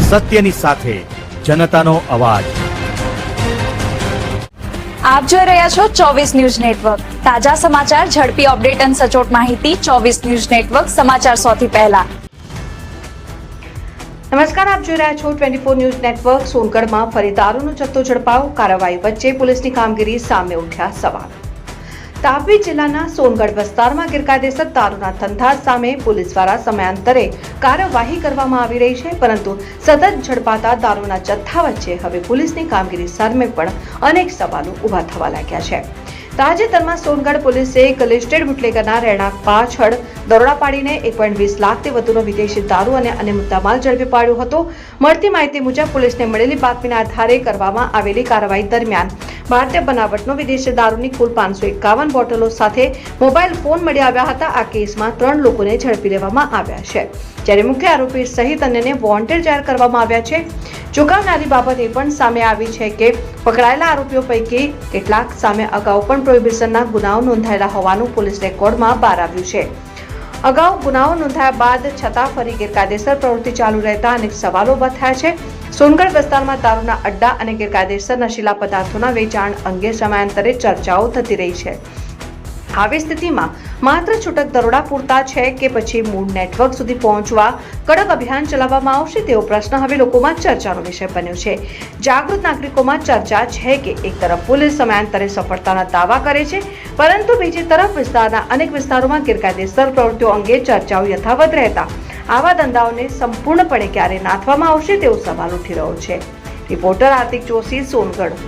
સત્યની સાથે જનતાનો અવાજ। આપ જોઈ રહ્યા છો 24 ન્યૂઝ નેટવર્ક। તાજા સમાચાર, ઝડપી અપડેટ અને સચોટ માહિતી 24 ન્યૂઝ નેટવર્ક સમાચાર સૌથી પહેલા। નમસ્કાર, આપ જોઈ રહ્યા છો 24 ન્યૂઝ નેટવર્ક। સોનગઢમાં ફરી દારૂનો જથ્થો ઝડપાયો, કાર્યવાહી વચ્ચે પોલીસની કામગીરી સામે ઉઠ્યા સવાલ। તાપી જિલ્લાના સોનગઢ વિસ્તારમાં ગેરકાયદેસર દારૂના ધંધા સામે પોલીસ દ્વારા સમયાંતરે કાર્યવાહી કરવામાં આવી રહી છે, પરંતુ સતત ઝડપાતા દારૂના જથ્થા વચ્ચે હવે પોલીસની કામગીરી સામે પણ અનેક સવાલો ઉભા થવા લાગ્યા છે। તાજેતરમાં સોનગઢ પોલીસે એક લિસ્ટેડ બુટલેગરના રહેણાંક પાછળ દરોડા પાડીને 1.20 લાખથી વધુનો વિદેશી દારૂ અને અન્ય મુદ્દામાલ ઝડપી પાડ્યો હતો। મળતી માહિતી મુજબ પોલીસને મળેલી બાતમીના આધારે કરવામાં આવેલી કાર્યવાહી દરમિયાન ભારતીય બનાવટનો વિદેશી દારૂની કુલ 551 બોટલો સાથે મોબાઈલ ફોન મળી આવ્યા હતા। આ કેસમાં 3 લોકોને ઝડપી લેવામાં આવ્યા છે, જ્યારે મુખ્ય આરોપી સહિત અન્યને વોન્ટેડ જાહેર કરવામાં આવ્યા છે। ચોંકાવનારી બાબત એ પણ સામે આવી છે કે પકડાયેલા આરોપીઓ પૈકી કેટલાક સામે અગાઉ પણ પ્રોહિબિશનના ગુનાઓ નોંધાયેલા હોવાનું પોલીસ રેકોર્ડમાં બહાર આવ્યું છે। અગાઉ ગુનાઓ નોંધાયા બાદ છતાં ફરી ગેરકાયદેસર પ્રવૃત્તિ ચાલુ રહેતા અનેક સવાલો ઉભા થયા છે। સોનગઢ વિસ્તારમાં દારૂના અડ્ડા અને ગેરકાયદેસર નશીલા પદાર્થોના વેચાણ અંગે સમયાંતરે ચર્ચાઓ થતી રહી છે। આવી સ્થિતિમાં માત્ર છૂટક દરોડા પૂરતા છે કે પછી મૂળ નેટવર્ક સુધી પહોંચવા કડક અભિયાન ચલાવવામાં આવશે તેવો પ્રશ્ન હવે લોકોમાં ચર્ચાનો વિષય બન્યો છે। જાગૃત નાગરિકોમાં ચર્ચા છે કે એક તરફ પોલીસ સમયાંતરે સફળતાના દાવા કરે છે, પરંતુ બીજી તરફ વિસ્તારના અનેક વિસ્તારોમાં ગેરકાયદેસર પ્રવૃત્તિઓ અંગે ચર્ચાઓ યથાવત રહેતા આવા ધંધાઓને સંપૂર્ણપણે ક્યારે નાથવામાં આવશે તેવો સવાલ ઉઠી રહ્યો છે। રિપોર્ટર હાર્દિક જોશી, સોનગઢ।